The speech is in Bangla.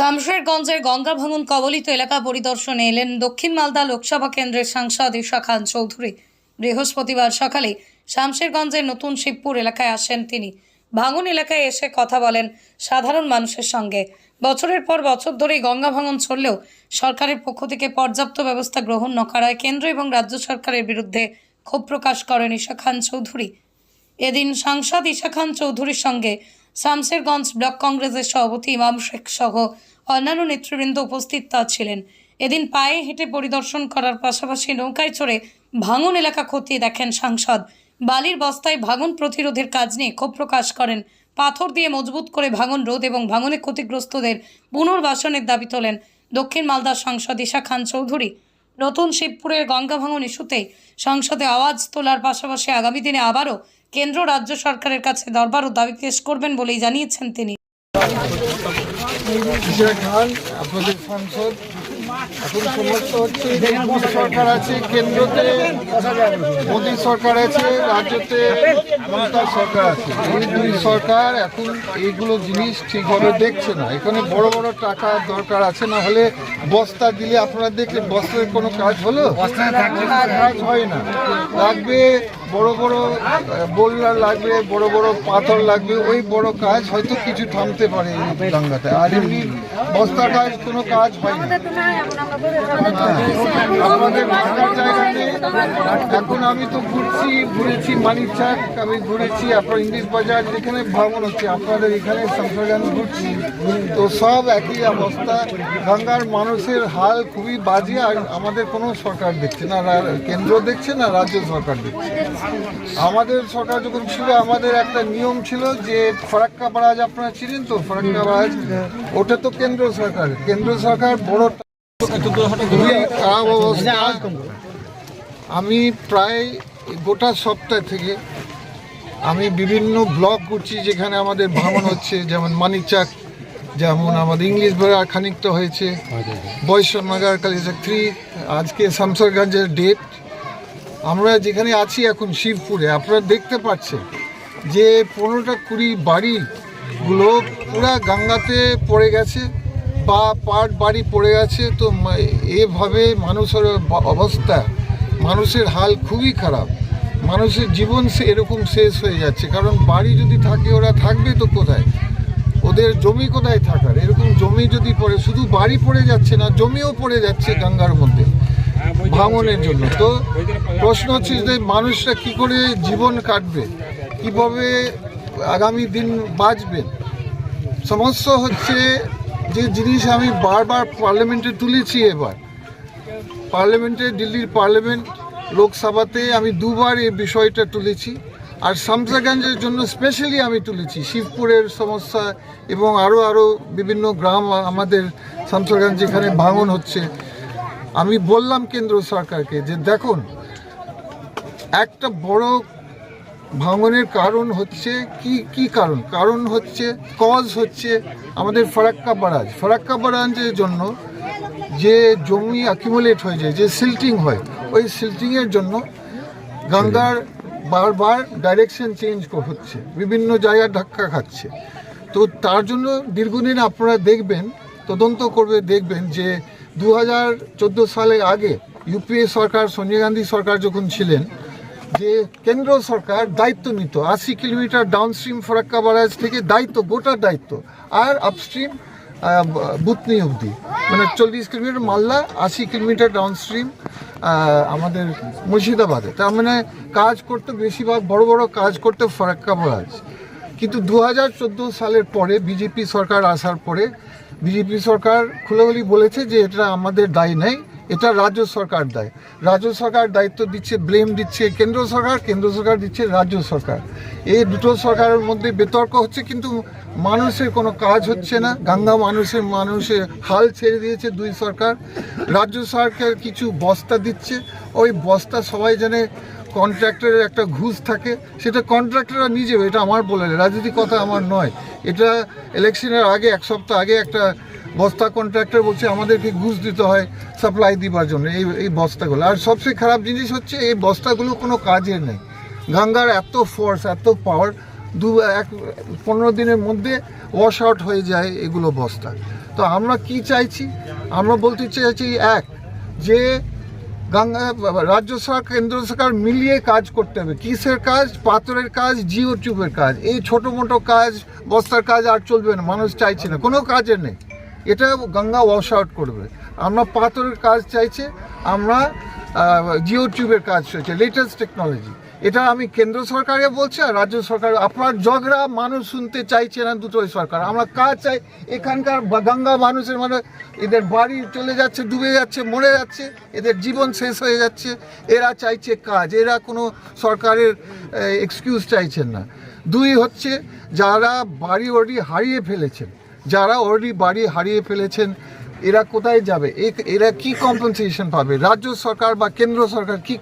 শামশেরগঞ্জের গঙ্গা ভাঙন কবলিত এলাকা পরিদর্শনে এলেন দক্ষিণ মালদা লোকসভা কেন্দ্রের সাংসদ ঈশা খান চৌধুরী। বৃহস্পতিবার সকালে শামশেরগঞ্জের নতুন শিবপুর এলাকায় আসেন তিনি। ভাঙন এলাকায় এসে কথা বলেন সাধারণ মানুষের সঙ্গে। বছরের পর বছর ধরে গঙ্গা ভাঙন চললেও সরকারের পক্ষ থেকে পর্যাপ্ত ব্যবস্থা গ্রহণ না করায় কেন্দ্র এবং রাজ্য সরকারের বিরুদ্ধে ক্ষোভ প্রকাশ করেন ঈশা খান চৌধুরী। এদিন সাংসদ ঈশা খান চৌধুরীর সঙ্গে শামশেরগঞ্জ ব্লক কংগ্রেসের সভাপতি ইমাম শেখ সহ অন্যান্য নেতৃবৃন্দ উপস্থিত ছিলেন। এদিন পায়ে হেঁটে পরিদর্শন করার পাশাপাশি নৌকায় চড়ে ভাঙন এলাকা খতিয়ে দেখেন সাংসদ। বালির বস্তায় ভাঙন প্রতিরোধের কাজ নিয়ে ক্ষোভ প্রকাশ করেন। পাথর দিয়ে মজবুত করে ভাঙন রোধ এবং ভাঙনে ক্ষতিগ্রস্তদের পুনর্বাসনের দাবি তোলেন দক্ষিণ মালদার সাংসদ ঈশা খান চৌধুরী। নতুন শিবপুরের গঙ্গা ভাঙন ইস্যুতে সংসদে আওয়াজ তোলার পাশাপাশি আগামী দিনে আবারও কেন্দ্র রাজ্য সরকারের কাছে দরবার ও দাবি পেশ করবেন বলেই জানিয়েছেন তিনি। আপনাদের সাংসদ এখন সমস্ত হচ্ছে সরকার আছে, কেন্দ্রতে মোদী সরকার আছে, রাজ্যতে মমতা সরকার আছে। এই দুই সরকার এখন এইগুলো জিনিস ঠিকভাবে দেখছে না। এখানে বড় বড় টাকা দরকার আছে, না হলে বস্তা দিলে আপনারা দেখলেন বস্তার কোনো কাজ হলো? কাজ হয় না। লাগবে বড় বড় বোল্ডার লাগবে, বড় বড় পাথর লাগবে, ওই বড় কাজ হয়তো কিছু থামতে পারে এই গঙ্গাতে। আর এমনি বস্তা কাজ কোনো কাজ হয় না আমাদের থাকার জায়গাতে। এখন আমি তো ঘুরেছি মানিকচাক, আমি ঘুরেছি আপনার ইংলিশ বাজার, যেখানে ভাঙন হচ্ছে, আপনাদের এখানে শামশেরগঞ্জ ঘুরছি, তো সব একই অবস্থা। গঙ্গার মানুষের হাল খুবই বাজে, আর আমাদের কোনো সরকার দেখছে না, কেন্দ্র দেখছে না, রাজ্য সরকার দেখছে। আমাদের সরকার যখন ছিল, আমাদের একটা নিয়ম ছিল যে ফরাক্কা বারাজ, আপনারা চিনেন তো ফরাক্কা বারাজ, ওটা তো কেন্দ্র সরকার বড় খারাপ অবস্থা। আমি প্রায় গোটা সপ্তাহ থেকে আমি বিভিন্ন ব্লক করছি যেখানে আমাদের ভাঙন হচ্ছে, যেমন মানিকচাক, যেমন আমাদের ইংলিশ বাজার খানিকটা হয়েছে, বৈষ্ণবনগর কালিচাক 3, আজকে শামশেরগঞ্জের ডেট। আমরা যেখানে আছি এখন শিবপুরে, আপনারা দেখতে পাচ্ছেন যে 15-20 বাড়িগুলো পুরা গঙ্গাতে পড়ে গেছে বা পাট বাড়ি পড়ে গেছে। তো এভাবে মানুষের অবস্থা, মানুষের হাল খুবই খারাপ, মানুষের জীবন এরকম শেষ হয়ে যাচ্ছে। কারণ বাড়ি যদি থাকে, ওরা থাকবে তো কোথায়? ওদের জমি কোথায় থাকার? এরকম জমি যদি পড়ে, শুধু বাড়ি পড়ে যাচ্ছে না, জমিও পড়ে যাচ্ছে গঙ্গার মধ্যে ভাঙনের জন্য। তো প্রশ্ন হচ্ছে যে মানুষরা কি করে জীবন কাটবে, কিভাবে আগামী দিন বাঁচবেন? সমস্যা হচ্ছে যে জিনিস আমি বারবার পার্লামেন্টে তুলেছি। এবার পার্লামেন্টে, দিল্লির পার্লামেন্ট, লোকসভাতে আমি দুবার এই বিষয়টা তুলেছি। আর শামশেরগঞ্জের জন্য স্পেশালি আমি তুলেছি শিবপুরের সমস্যা এবং আরও বিভিন্ন গ্রাম আমাদের শামশেরগঞ্জ যেখানে ভাঙন হচ্ছে। আমি বললাম কেন্দ্র সরকারকে যে দেখুন, একটা বড় ভাঙনের কারণ হচ্ছে কি কারণ হচ্ছে, কজ হচ্ছে আমাদের ফরাক্কা বারাজের জন্য যে জমি অ্যাকিউমুলেট হয়ে যায়, যে সিল্টিং হয়, ওই সিল্টিংয়ের জন্য গঙ্গার বারবার ডাইরেকশন চেঞ্জ হচ্ছে, বিভিন্ন জায়গায় ধাক্কা খাচ্ছে। তো তার জন্য দীর্ঘদিন আপনারা দেখবেন, তদন্ত করবে, দেখবেন যে 2014 সালের আগে ইউপিএ সরকার, সোনিয়া গান্ধী সরকার যখন ছিলেন, যে কেন্দ্র সরকার দায়িত্ব নিত 80 কিলোমিটার ডাউনস্ট্রিম ফরাক্কা বারাজ থেকে, গোটা দায়িত্ব, আর আপস্ট্রিম বুতনি অবধি, মানে 40 কিলোমিটার মালদা, 80 কিলোমিটার ডাউনস্ট্রিম আমাদের মুর্শিদাবাদে। তার মানে কাজ করতে, বেশিরভাগ বড় বড় কাজ করতে ফরাক্কা বারাজ। কিন্তু 2014 সালের পরে বিজেপি সরকার আসার পরে বিজেপি সরকার খুলেগুলি বলেছে যে এটা আমাদের দায় নেই, এটা রাজ্য সরকার দায়। রাজ্য সরকার দায়িত্ব দিচ্ছে, ব্লেম দিচ্ছে কেন্দ্র সরকার দিচ্ছে রাজ্য সরকার। এই দুটো সরকারের মধ্যে বিতর্ক হচ্ছে, কিন্তু মানুষের কোনো কাজ হচ্ছে না। গঙ্গা মানুষের হাল ছেড়ে দিয়েছে দুই সরকার। রাজ্য সরকার কিছু বস্তা দিচ্ছে, ওই বস্তা সবাই জানে কন্ট্রাক্টরের একটা ঘুষ থাকে, সেটা কন্ট্রাক্টররা নিজে, এটা আমার বলে, রাজনীতি কথা আমার নয়, এটা ইলেকশনের আগে 1 সপ্তাহ আগে একটা বস্তা কন্ট্রাক্টর বলছে আমাদেরকে ঘুষ দিতে হয় সাপ্লাই দিবার জন্য এই বস্তাগুলো। আর সবচেয়ে খারাপ জিনিস হচ্ছে এই বস্তাগুলো কোনো কাজের নেই। গঙ্গার এত ফোর্স, এত পাওয়ার, 15 দিনের মধ্যে ওয়াশ আউট হয়ে যায় এগুলো বস্তা। তো আমরা কি চাইছি? আমরা বলতে চাইছি যে গঙ্গা রাজ্য সরকার কেন্দ্র সরকার মিলিয়ে কাজ করতে হবে। কিসের কাজ? পাথরের কাজ, জিও টিউবের কাজ। এই ছোটো মোটো কাজ, বস্তার কাজ আর চলবে না, মানুষ চাইছে না, কোনো কাজের নেই। এটা গঙ্গা ওয়াশ আউট করবে। আমরা পাথরের কাজ চাইছে, আমরা জিও টিউবের কাজ চাইছে, লেটেস্ট টেকনোলজি। এটা আমি কেন্দ্র সরকারে বলছি আর রাজ্য সরকার। আপনার ঝগড়া মানুষ শুনতে চাইছে না, দুটোই সরকার। আমরা কাজ চাই। এখানকার গঙ্গা মানুষের এদের বাড়ি চলে যাচ্ছে, ডুবে যাচ্ছে, মরে যাচ্ছে, এদের জীবন শেষ হয়ে যাচ্ছে। এরা চাইছে কাজ, এরা কোনো সরকারের এক্সকিউজ চাইছেন না। দুই হচ্ছে যারা বাড়ি হারিয়ে ফেলেছেন, এরা কোথায় যাবে? এরা কি কম্পেনসেশন পাবে? রাজ্য সরকার বা কেন্দ্র সরকার কি